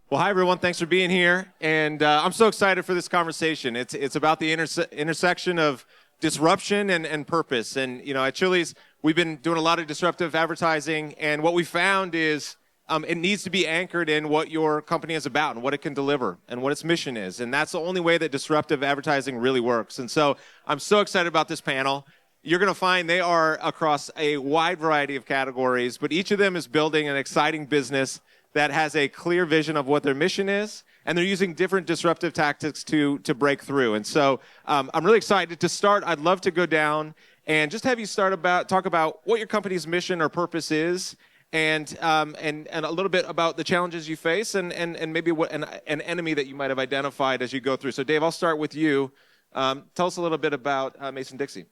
Well, hi, everyone. Thanks for being here. And I'm so excited for this conversation. It's about the intersection of disruption and purpose. And, at Chili's, we've been doing a lot of disruptive advertising. And what we found is it needs to be anchored in what your company is about and what it can deliver and what its mission is. And that's the only way that disruptive advertising really works. And so I'm so excited about this panel. You're going to find they are across a wide variety of categories, but each of them is building an exciting business that has a clear vision of what their mission is, and they're using different disruptive tactics to break through. And so I'm really excited to start. I'd love to go down and just have you talk about what your company's mission or purpose is, and a little bit about the challenges you face, and maybe what an enemy that you might have identified as you go through. So Dave, I'll start with you. Tell us a little bit about Mason-Dixie.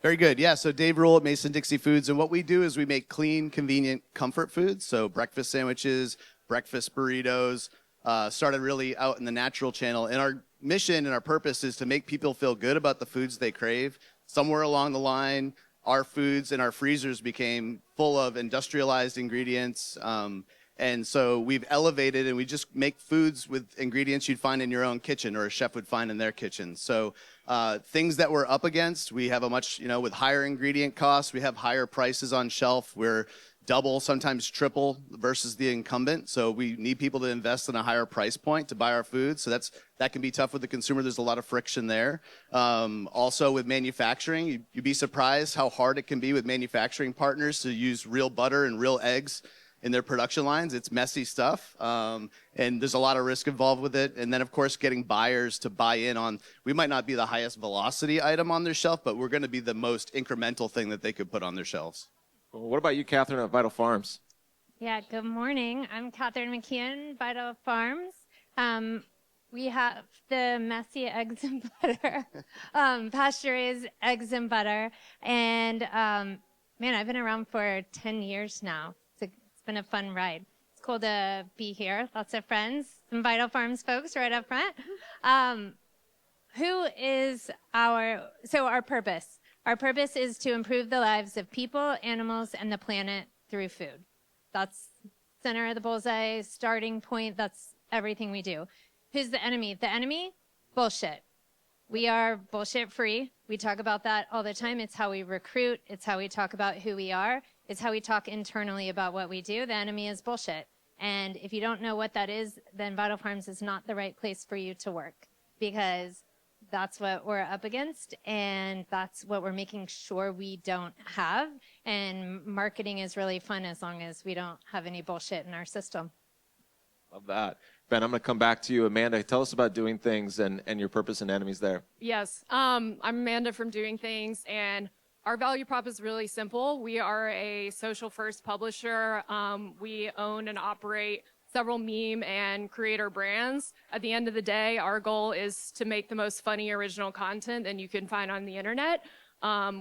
Very good. Yeah, so Dave Rule at Mason-Dixie Foods, and what we do is we make clean, convenient comfort foods, so breakfast sandwiches, breakfast burritos, started really out in the natural channel. And our mission and our purpose is to make people feel good about the foods they crave. Somewhere along the line, our foods and our freezers became full of industrialized ingredients, and so we've elevated and we just make foods with ingredients you'd find in your own kitchen or a chef would find in their kitchen. So things that we're up against, we have a much, with higher ingredient costs, we have higher prices on shelf. We're double, sometimes triple versus the incumbent. So we need people to invest in a higher price point to buy our food. So that can be tough with the consumer. There's a lot of friction there. Also with manufacturing, you'd be surprised how hard it can be with manufacturing partners to use real butter and real eggs in their production lines. It's messy stuff, and there's a lot of risk involved with it. And then, of course, getting buyers to buy in on, we might not be the highest velocity item on their shelf, but we're going to be the most incremental thing that they could put on their shelves. Well, what about you, Kathryn, at Vital Farms? Yeah, good morning. I'm Kathryn McKeon, Vital Farms. We have the messy eggs and butter, pasture-raised eggs and butter. And, man, I've been around for 10 years now. It's been a fun ride. It's cool to be here. Lots of friends, some Vital Farms folks right up front. Who is our purpose? Our purpose is to improve the lives of people, animals, and the planet through food. That's center of the bullseye, starting point. That's everything we do. Who's the enemy? The enemy? Bullshit. We are bullshit free. We talk about that all the time. It's how we recruit. It's how we talk about who we are. It's how we talk internally about what we do. The enemy is bullshit. And if you don't know what that is, then Vital Farms is not the right place for you to work, because that's what we're up against, and that's what we're making sure we don't have. And marketing is really fun as long as we don't have any bullshit in our system. Love that. Ben, I'm going to come back to you. Amanda, tell us about Doing Things and your purpose and enemies there. Yes, I'm Amanda from Doing Things, and our value prop is really simple. We are a social-first publisher. We own and operate several meme and creator brands. At the end of the day, our goal is to make the most funny original content that you can find on the internet.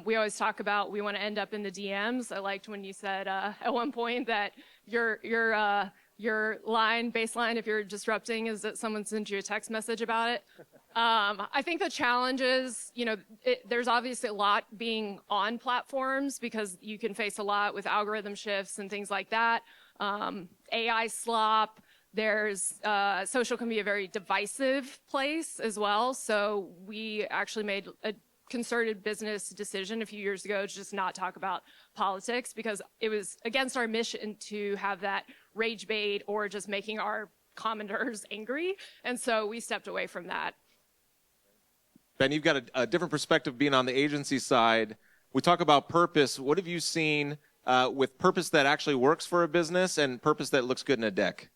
We always talk about we want to end up in the DMs. I liked when you said at one point that your baseline, if you're disrupting, is that someone sends you a text message about it. I think the challenge is, there's obviously a lot being on platforms because you can face a lot with algorithm shifts and things like that. AI slop. There's social can be a very divisive place as well. So we actually made a concerted business decision a few years ago to just not talk about politics because it was against our mission to have that rage bait or just making our commenters angry. And so we stepped away from that. Ben, you've got a different perspective being on the agency side. We talk about purpose. What have you seen with purpose that actually works for a business and purpose that looks good in a deck?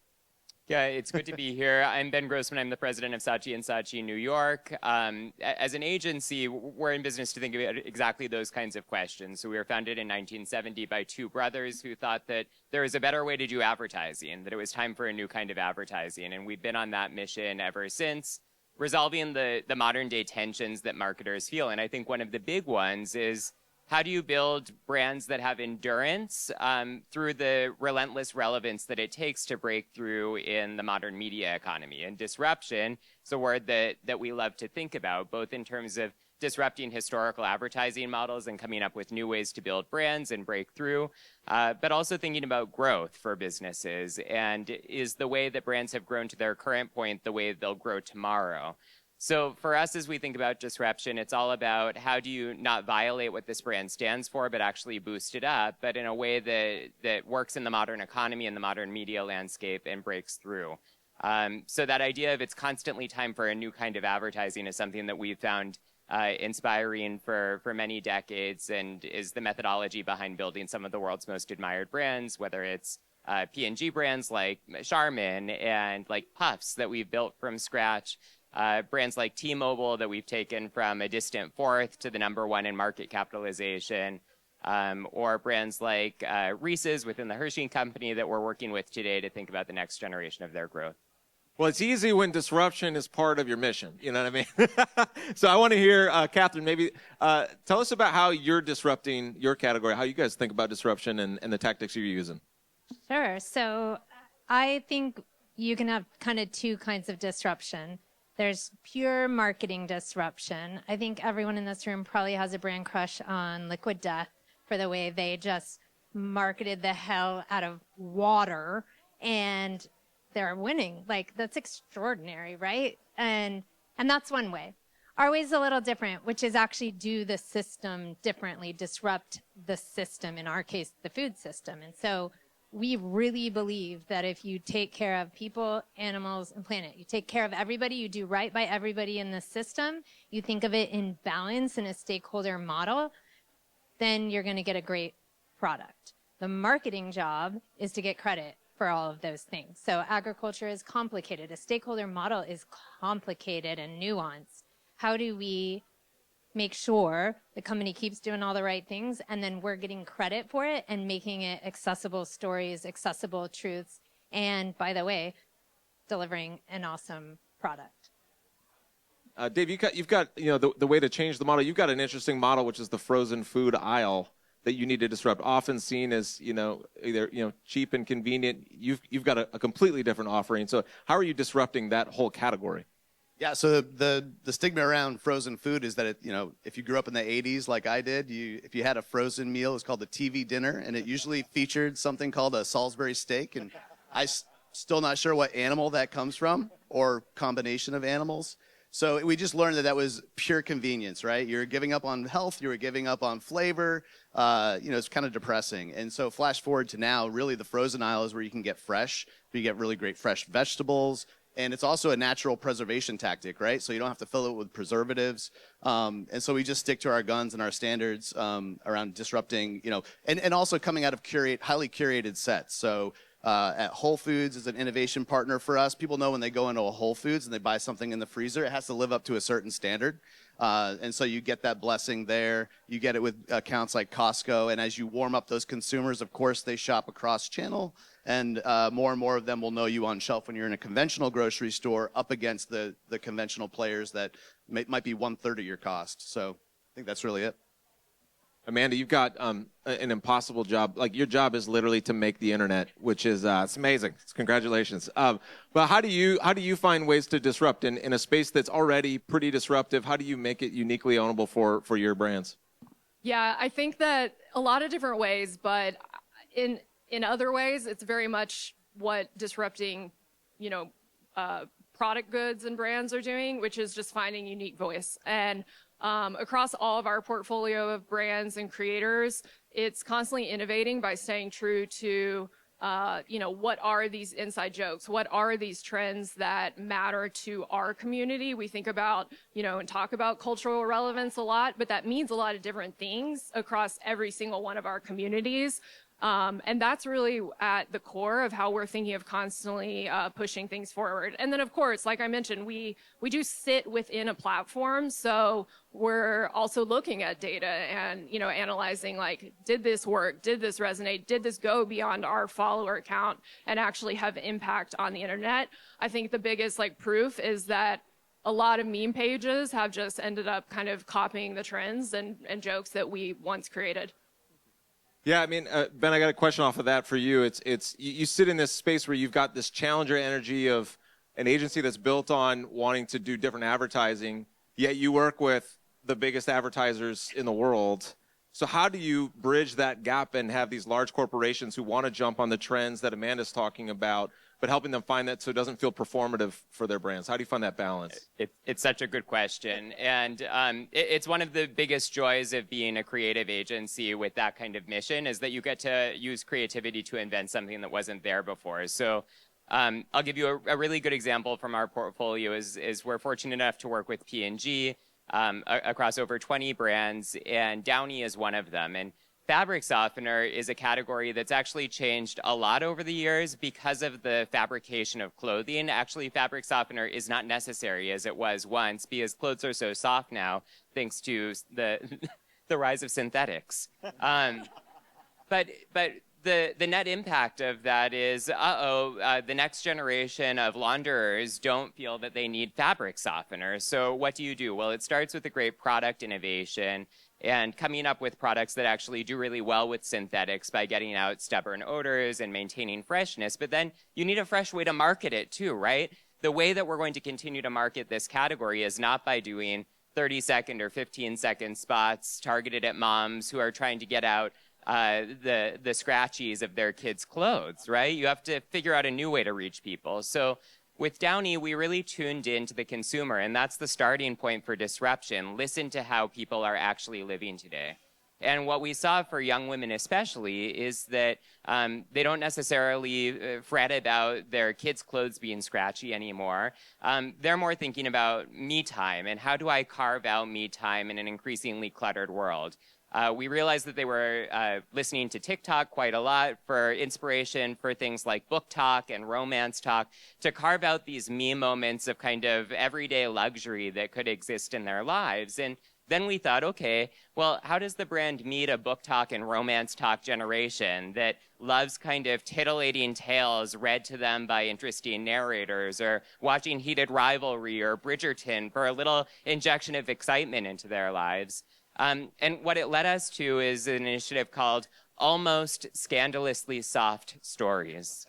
Yeah, it's good to be here. I'm Ben Grossman. I'm the president of Saatchi and Saatchi New York. As an agency, we're in business to think about exactly those kinds of questions. So we were founded in 1970 by two brothers who thought that there was a better way to do advertising, that it was time for a new kind of advertising. And we've been on that mission ever since, resolving the modern day tensions that marketers feel. And I think one of the big ones is, how do you build brands that have endurance through the relentless relevance that it takes to break through in the modern media economy? And disruption is a word that we love to think about, both in terms of disrupting historical advertising models and coming up with new ways to build brands and break through, but also thinking about growth for businesses. And is the way that brands have grown to their current point the way they'll grow tomorrow? So for us, as we think about disruption, it's all about how do you not violate what this brand stands for, but actually boost it up, but in a way that works in the modern economy and the modern media landscape and breaks through. So that idea of it's constantly time for a new kind of advertising is something that we've found inspiring for many decades, and is the methodology behind building some of the world's most admired brands, whether it's P&G brands like Charmin and like Puffs that we've built from scratch, brands like T-Mobile that we've taken from a distant fourth to the #1 in market capitalization, or brands like Reese's within the Hershey Company that we're working with today to think about the next generation of their growth. Well, it's easy when disruption is part of your mission. You know what I mean? So I want to hear, Kathryn, maybe tell us about how you're disrupting your category, how you guys think about disruption and the tactics you're using. Sure. So I think you can have kind of two kinds of disruption. There's pure marketing disruption. I think everyone in this room probably has a brand crush on Liquid Death for the way they just marketed the hell out of water, and they're winning. Like, that's extraordinary, right? And that's one way. Our way is a little different, which is actually do the system differently, disrupt the system, in our case, the food system. And so we really believe that if you take care of people, animals, and planet, you take care of everybody, you do right by everybody in the system, you think of it in balance in a stakeholder model, then you're going to get a great product. The marketing job is to get credit for all of those things. So agriculture is complicated. A stakeholder model is complicated and nuanced. How do we make sure the company keeps doing all the right things, and then we're getting credit for it and making it accessible stories, accessible truths, and, by the way, delivering an awesome product. Dave, you've got the way to change the model. You've got an interesting model, which is the frozen food aisle that you need to disrupt. Often seen as either cheap and convenient. You've got a completely different offering. So how are you disrupting that whole category? Yeah, so the stigma around frozen food is that if you grew up in the 80s like I did, if you had a frozen meal, it was called the TV dinner, and it usually featured something called a Salisbury steak, and still not sure what animal that comes from or combination of animals. So we just learned that was pure convenience, right? You're giving up on health, you were giving up on flavor. It's kind of depressing. And so flash forward to now, really the frozen aisle is where you can get fresh, you get really great fresh vegetables. And it's also a natural preservation tactic, right? So you don't have to fill it with preservatives. And so we just stick to our guns and our standards around disrupting, and also coming out of highly curated sets. So at Whole Foods is an innovation partner for us. People know when they go into a Whole Foods and they buy something in the freezer, it has to live up to a certain standard. And so you get that blessing there. You get it with accounts like Costco. And as you warm up those consumers, of course, they shop across channel. And more of them will know you on shelf when you're in a conventional grocery store up against the conventional players that might be 1/3 of your cost. So I think that's really it. Amanda, you've got an impossible job. Like, your job is literally to make the internet, which is it's amazing. Congratulations. But how do you find ways to disrupt in a space that's already pretty disruptive? How do you make it uniquely ownable for your brands? Yeah, I think that a lot of different ways, but in other ways, it's very much what disrupting, product goods and brands are doing, which is just finding unique voice. And across all of our portfolio of brands and creators, it's constantly innovating by staying true to, what are these inside jokes? What are these trends that matter to our community? We think about, and talk about cultural relevance a lot, but that means a lot of different things across every single one of our communities. And that's really at the core of how we're thinking of constantly pushing things forward. And then, of course, like I mentioned, we do sit within a platform, so we're also looking at data and analyzing, like, did this work? Did this resonate? Did this go beyond our follower count and actually have impact on the internet? I think the biggest proof is that a lot of meme pages have just ended up kind of copying the trends and jokes that we once created. Yeah, I mean, Ben, I got a question off of that for you. It's you sit in this space where you've got this challenger energy of an agency that's built on wanting to do different advertising, yet you work with the biggest advertisers in the world. So how do you bridge that gap and have these large corporations who want to jump on the trends that Amanda's talking about, but helping them find that so it doesn't feel performative for their brands? How do you find that balance? It's such a good question. And it's one of the biggest joys of being a creative agency with that kind of mission is that you get to use creativity to invent something that wasn't there before. So I'll give you a really good example from our portfolio is we're fortunate enough to work with P&G across over 20 brands, and Downy is one of them. And fabric softener is a category that's actually changed a lot over the years because of the fabrication of clothing. Actually, fabric softener is not necessary as it was once because clothes are so soft now thanks to the the rise of synthetics. But the net impact of that is, the next generation of launderers don't feel that they need fabric softener. So what do you do? Well, it starts with a great product innovation and coming up with products that actually do really well with synthetics by getting out stubborn odors and maintaining freshness. But then you need a fresh way to market it too, right? The way that we're going to continue to market this category is not by doing 30-second or 15-second spots targeted at moms who are trying to get out the scratchies of their kids' clothes, right? You have to figure out a new way to reach people. So with Downy, we really tuned into the consumer, and that's the starting point for disruption. Listen to how people are actually living today. And what we saw for young women especially is that they don't necessarily fret about their kids' clothes being scratchy anymore. They're more thinking about me time and how do I carve out me time in an increasingly cluttered world. We realized that they were listening to TikTok quite a lot for inspiration for things like book talk and romance talk to carve out these me moments of kind of everyday luxury that could exist in their lives. And then we thought, okay, well, how does the brand meet a book talk and romance talk generation that loves kind of titillating tales read to them by interesting narrators or watching Heated Rivalry or Bridgerton for a little injection of excitement into their lives? And what it led us to is an initiative called Almost Scandalously Soft Stories.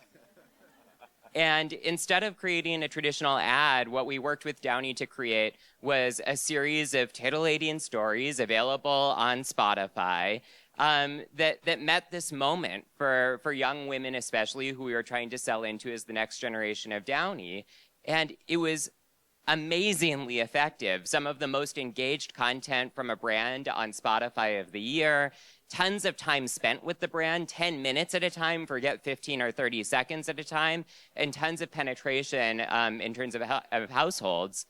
And instead of creating a traditional ad, what we worked with Downy to create was a series of titillating stories available on Spotify that met this moment for young women especially who we were trying to sell into as the next generation of Downy. And it was amazingly effective. Some of the most engaged content from a brand on Spotify of the year, tons of time spent with the brand, 10 minutes at a time, forget 15 or 30 seconds at a time, and tons of penetration in terms of households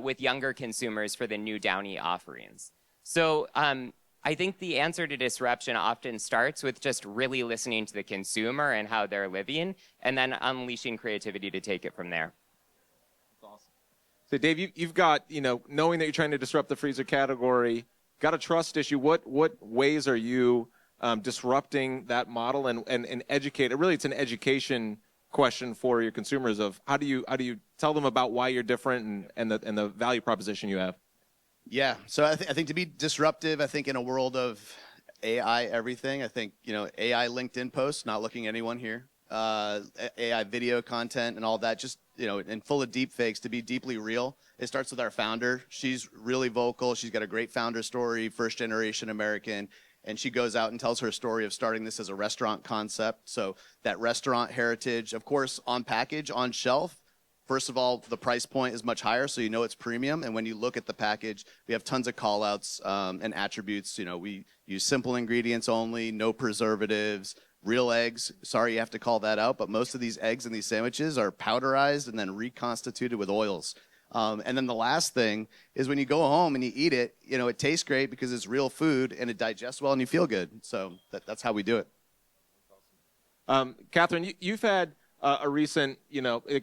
with younger consumers for the new Downy offerings. So I think the answer to disruption often starts with just really listening to the consumer and how they're living, and then unleashing creativity to take it from there. So Dave, you've got, knowing that you're trying to disrupt the freezer category, got a trust issue. What ways are you disrupting that model and educate? Really, it's an education question for your consumers of how do you tell them about why you're different and the value proposition you have? Yeah, so I think to be disruptive, I think in a world of AI everything, I think, AI LinkedIn posts, not looking at anyone here, AI video content and all that, just, and full of deep fakes, to be deeply real. It starts with our founder. She's really vocal. She's got a great founder story, first generation American, and she goes out and tells her story of starting this as a restaurant concept. So that restaurant heritage, of course, on package, on shelf. First of all, the price point is much higher, so it's premium. And when you look at the package, we have tons of call-outs and attributes. We use simple ingredients only, no preservatives, real eggs. Sorry, you have to call that out, but most of these eggs in these sandwiches are powderized and then reconstituted with oils. And then the last thing is when you go home and you eat it, it tastes great because it's real food and it digests well and you feel good. So that's how we do it. Kathryn, you've had a recent,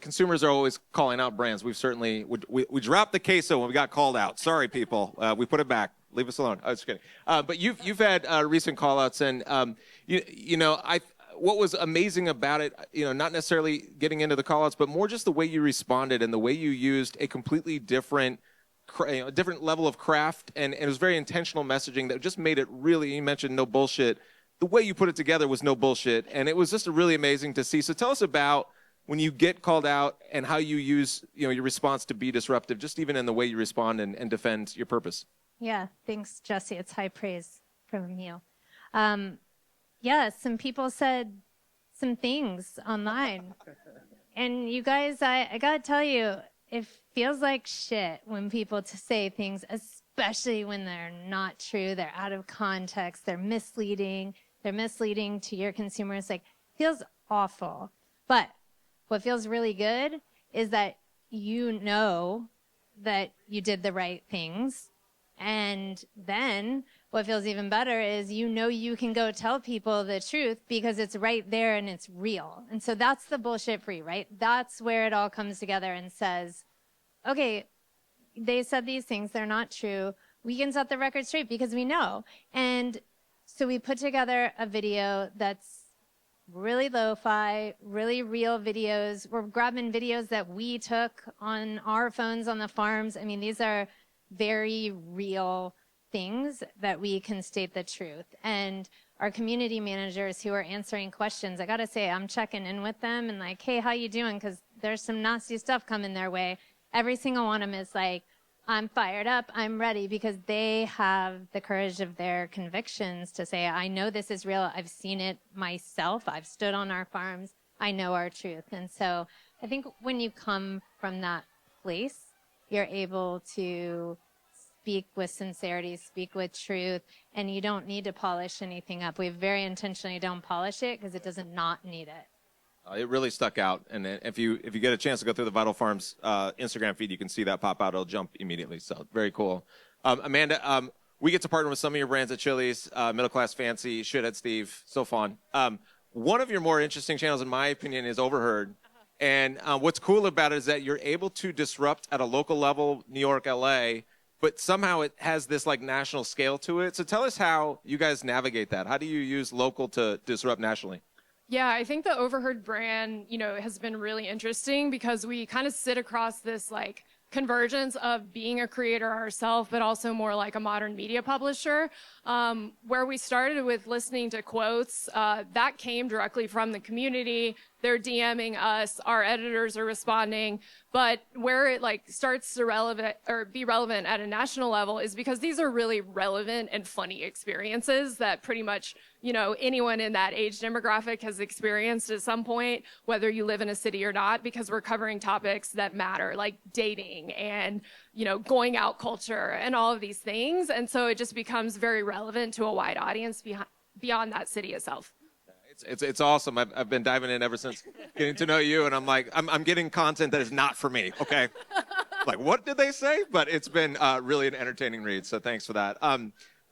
consumers are always calling out brands. We've certainly, we dropped the queso when we got called out. Sorry, people. We put it back. Leave us alone. I was just kidding. But you've had recent call-outs, and what was amazing about it, not necessarily getting into the call-outs, but more just the way you responded and the way you used a completely different level of craft, and it was very intentional messaging that just made it really. You mentioned no bullshit. The way you put it together was no bullshit, and it was just really amazing to see. So tell us about when you get called out and how you use your response to be disruptive, just even in the way you respond and defend your purpose. Yeah, thanks, Jesse. It's high praise from you. Yeah, some people said some things online. And you guys, I got to tell you, it feels like shit when people say things, especially when they're not true, they're out of context, they're misleading to your consumers. Like, feels awful. But what feels really good is that you know that you did the right things. And then what feels even better is you know you can go tell people the truth because it's right there and it's real. And so that's the bullshit free, right? That's where it all comes together and says, okay, they said these things, they're not true. We can set the record straight because we know. And so we put together a video that's really lo-fi, really real videos. We're grabbing videos that we took on our phones on the farms. I mean, these are very real things that we can state the truth. And our community managers who are answering questions, I got to say, I'm checking in with them and like, hey, how you doing? Because there's some nasty stuff coming their way. Every single one of them is like, I'm fired up, I'm ready, because they have the courage of their convictions to say, I know this is real. I've seen it myself. I've stood on our farms. I know our truth. And so I think when you come from that place, you're able to speak with sincerity, speak with truth, and you don't need to polish anything up. We very intentionally don't polish it because it does not need it. It really stuck out, and if you get a chance to go through the Vital Farms Instagram feed, you can see that pop out. It'll jump immediately, so very cool. Amanda, we get to partner with some of your brands at Chili's, Middle Class Fancy, Shithead Steve, so fun. One of your more interesting channels, in my opinion, is Overheard. And what's cool about it is that you're able to disrupt at a local level, New York, LA, but somehow it has this like national scale to it. So tell us how you guys navigate that. How do you use local to disrupt nationally? Yeah, I think the Overheard brand, has been really interesting because we kind of sit across this like convergence of being a creator ourselves, but also more like a modern media publisher, where we started with listening to quotes that came directly from the community. They're DMing us, our editors are responding, but where it like starts to be relevant at a national level is because these are really relevant and funny experiences that pretty much, anyone in that age demographic has experienced at some point, whether you live in a city or not, because we're covering topics that matter, like dating and, going out culture and all of these things. And so it just becomes very relevant to a wide audience beyond that city itself. It's awesome. I've been diving in ever since getting to know you, and I'm like, I'm getting content that is not for me, okay? Like, what did they say? But it's been really an entertaining read, so thanks for that.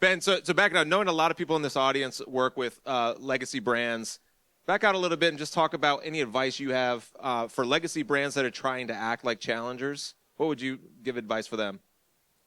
Ben, so back out, knowing a lot of people in this audience work with legacy brands, back out a little bit and just talk about any advice you have for legacy brands that are trying to act like challengers. What would you give advice for them?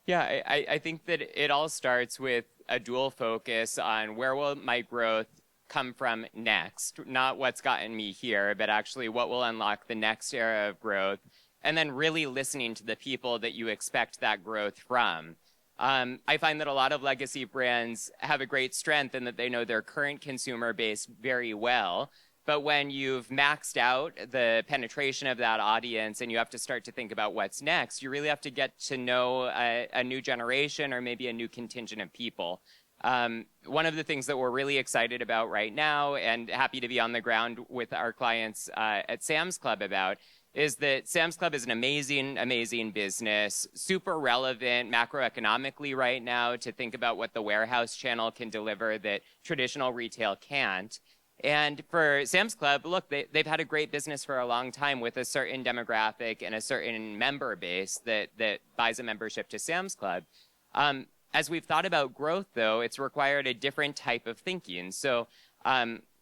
Yeah, I think that it all starts with a dual focus on where will my growth come from next, not what's gotten me here, but actually what will unlock the next era of growth, and then really listening to the people that you expect that growth from. I find that a lot of legacy brands have a great strength in that they know their current consumer base very well, but when you've maxed out the penetration of that audience and you have to start to think about what's next, you really have to get to know a new generation or maybe a new contingent of people. One of the things that we're really excited about right now and happy to be on the ground with our clients at Sam's Club about is that Sam's Club is an amazing, amazing business, super relevant macroeconomically right now to think about what the warehouse channel can deliver that traditional retail can't. And for Sam's Club, look, they've had a great business for a long time with a certain demographic and a certain member base that buys a membership to Sam's Club. As we've thought about growth, though, it's required a different type of thinking. So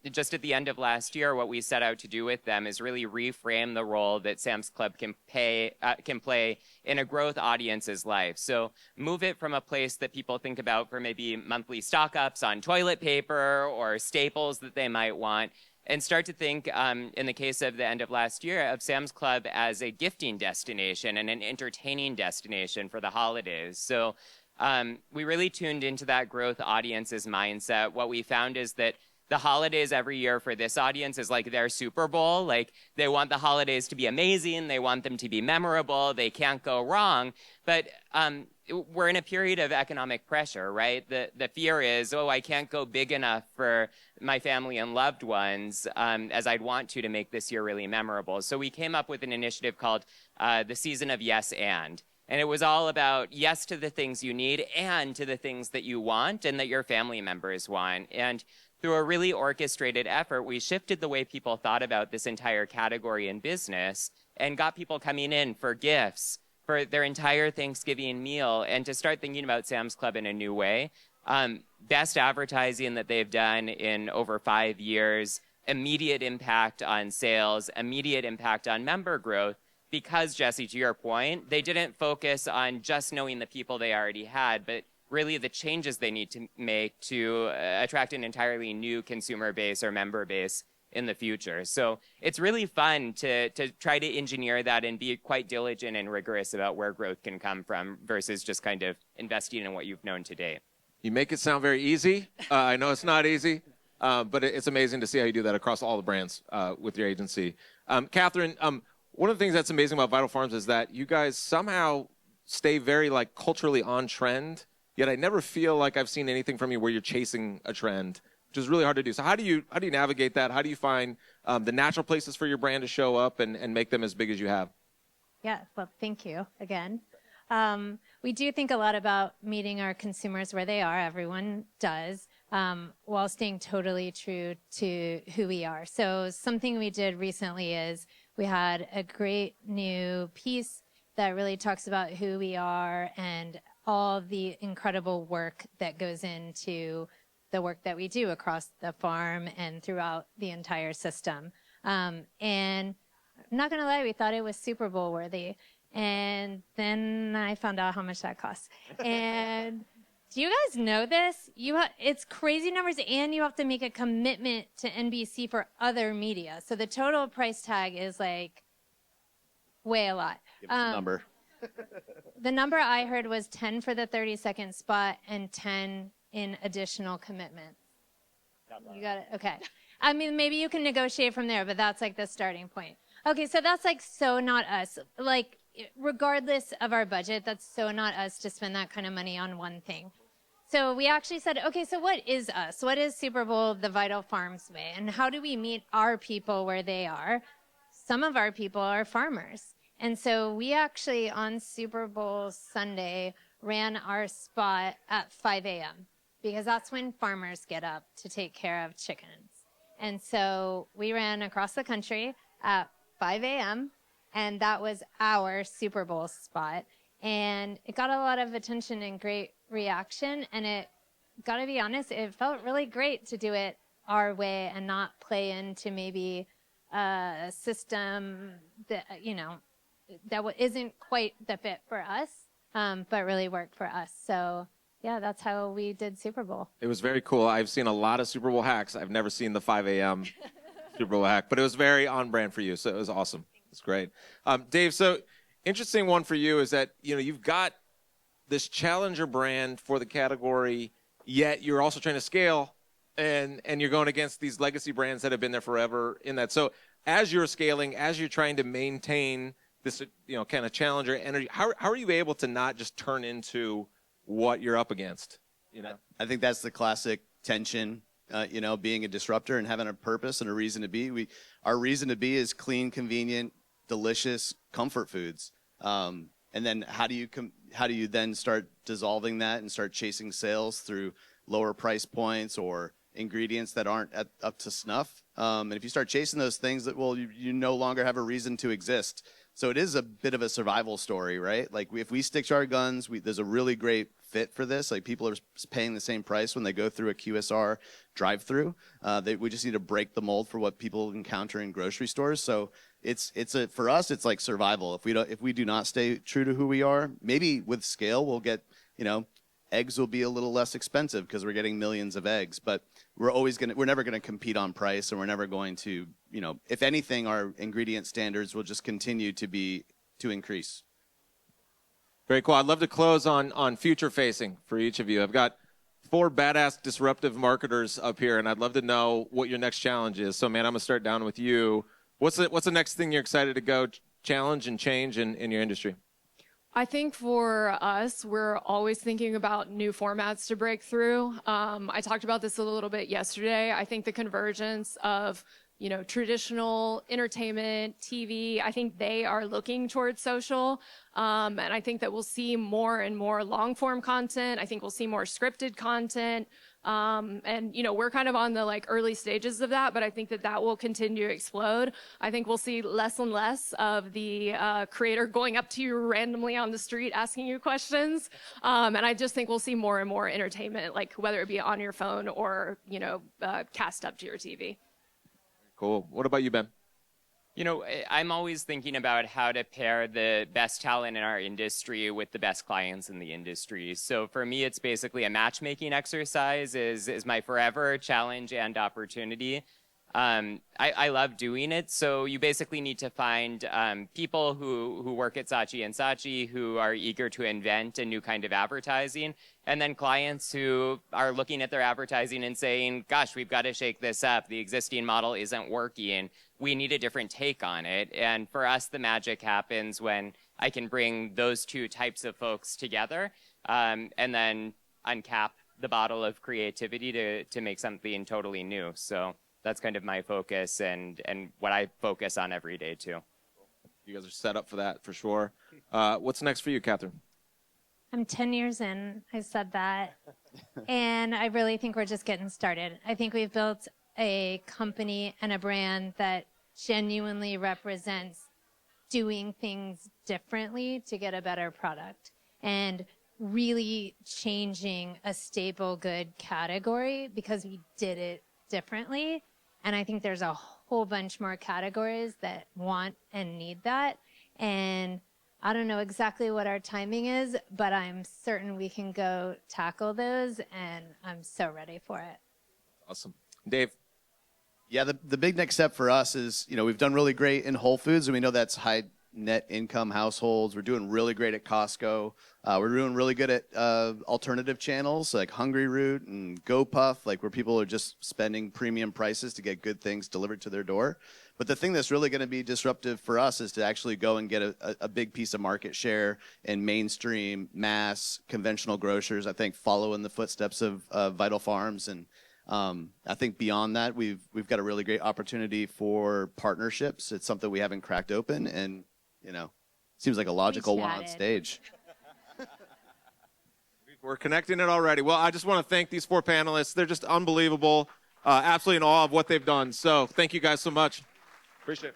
just at the end of last year, what we set out to do with them is really reframe the role that Sam's Club can play in a growth audience's life. So move it from a place that people think about for maybe monthly stock-ups on toilet paper or staples that they might want, and start to think, in the case of the end of last year, of Sam's Club as a gifting destination and an entertaining destination for the holidays. So we really tuned into that growth audience's mindset. What we found is that the holidays every year for this audience is like their Super Bowl. Like, they want the holidays to be amazing. They want them to be memorable. They can't go wrong. But we're in a period of economic pressure, right? The fear is, oh, I can't go big enough for my family and loved ones as I'd want to make this year really memorable. So we came up with an initiative called the Season of Yes and. And it was all about yes to the things you need and to the things that you want and that your family members want. And through a really orchestrated effort, we shifted the way people thought about this entire category in business and got people coming in for gifts, for their entire Thanksgiving meal, and to start thinking about Sam's Club in a new way. Best advertising that they've done in over 5 years, immediate impact on sales, immediate impact on member growth, because, Jesse, to your point, they didn't focus on just knowing the people they already had, but really the changes they need to make to attract an entirely new consumer base or member base in the future. So it's really fun to try to engineer that and be quite diligent and rigorous about where growth can come from versus just kind of investing in what you've known to date. You make it sound very easy. I know it's not easy, but it's amazing to see how you do that across all the brands with your agency. Kathryn, one of the things that's amazing about Vital Farms is that you guys somehow stay very like culturally on trend, yet I never feel like I've seen anything from you where you're chasing a trend, which is really hard to do. So how do you navigate that? How do you find the natural places for your brand to show up and make them as big as you have? Yeah, well, thank you again. We do think a lot about meeting our consumers where they are. Everyone does, while staying totally true to who we are. So something we did recently is we had a great new piece that really talks about who we are and all the incredible work that goes into the work that we do across the farm and throughout the entire system. And I'm not going to lie, we thought it was Super Bowl worthy. And then I found out how much that costs. And do you guys know this? It's crazy numbers, and you have to make a commitment to NBC for other media. So the total price tag is like way a lot. Give us a number. The number I heard was 10 for the 30-second spot and 10 in additional commitments. You got it? Okay. I mean, maybe you can negotiate from there, but that's like the starting point. Okay, so that's like so not us. Like, regardless of our budget, that's so not us to spend that kind of money on one thing. So we actually said, okay, so what is us? What is Super Bowl the Vital Farms way? And how do we meet our people where they are? Some of our people are farmers. And so we actually, on Super Bowl Sunday, ran our spot at 5 a.m. because that's when farmers get up to take care of chickens. And so we ran across the country at 5 a.m., and that was our Super Bowl spot. And it got a lot of attention and great reaction. And it, gotta be honest, it felt really great to do it our way and not play into maybe a system that, that isn't quite the fit for us, but really worked for us. So yeah, that's how we did Super Bowl. It was very cool. I've seen a lot of Super Bowl hacks. I've never seen the 5 a.m. Super Bowl hack, but it was very on brand for you. So it was awesome. It's great. Dave, so interesting one for you is that, you've got this challenger brand for the category, yet you're also trying to scale and you're going against these legacy brands that have been there forever in that. So as you're scaling, as you're trying to maintain this, kind of challenger energy, how are you able to not just turn into what you're up against? I think that's the classic tension, being a disruptor and having a purpose and a reason to be. Our reason to be is clean, convenient, delicious comfort foods. And then how do you then start dissolving that and start chasing sales through lower price points or ingredients that aren't up to snuff? And if you start chasing those things, you no longer have a reason to exist. So it is a bit of a survival story, right? Like if we stick to our guns, there's a really great fit for this. Like people are paying the same price when they go through a QSR drive-through. We just need to break the mold for what people encounter in grocery stores. So for us, it's like survival. If we do not stay true to who we are, maybe with scale we'll get, eggs will be a little less expensive because we're getting millions of eggs, but we're never gonna compete on price, and we're never going to, if anything, our ingredient standards will just continue to increase. Very cool. I'd love to close on future facing for each of you. I've got four badass disruptive marketers up here, and I'd love to know what your next challenge is. So, man, I'm gonna start down with you. What's the next thing you're excited to go challenge and change in your industry? I think for us, we're always thinking about new formats to break through. I talked about this a little bit yesterday. I think the convergence of traditional entertainment, TV, I think they are looking towards social. And I think that we'll see more and more long form content. I think we'll see more scripted content. And we're kind of on the early stages of that, but I think that will continue to explode. I think we'll see less and less of the creator going up to you randomly on the street asking you questions. And I just think we'll see more and more entertainment, like whether it be on your phone or cast up to your TV. Cool. What about you, Ben? I'm always thinking about how to pair the best talent in our industry with the best clients in the industry. So for me, it's basically a matchmaking exercise is my forever challenge and opportunity. I love doing it. So you basically need to find people who work at Saatchi and Saatchi who are eager to invent a new kind of advertising, and then clients who are looking at their advertising and saying, gosh, we've got to shake this up. The existing model isn't working. We need a different take on it. And for us, the magic happens when I can bring those two types of folks together and then uncap the bottle of creativity to make something totally new. So that's kind of my focus and what I focus on every day, too. You guys are set up for that, for sure. What's next for you, Kathryn? I'm 10 years in. I said that. And I really think we're just getting started. I think we've built a company and a brand that genuinely represents doing things differently to get a better product and really changing a staple good category because we did it differently. And I think there's a whole bunch more categories that want and need that. And I don't know exactly what our timing is, but I'm certain we can go tackle those, and I'm so ready for it. Awesome. Dave? Yeah, the big next step for us is, we've done really great in Whole Foods, and we know that's high net income households. We're doing really great at Costco. We're doing really good at alternative channels like Hungry Root and GoPuff, where people are just spending premium prices to get good things delivered to their door. But the thing that's really going to be disruptive for us is to actually go and get a big piece of market share in mainstream, mass, conventional grocers. I think follow in the footsteps of Vital Farms. And I think beyond that, we've got a really great opportunity for partnerships. It's something we haven't cracked open, and seems like a logical one on stage. We're connecting it already. Well, I just want to thank these four panelists. They're just unbelievable, absolutely in awe of what they've done. So thank you guys so much. Appreciate it.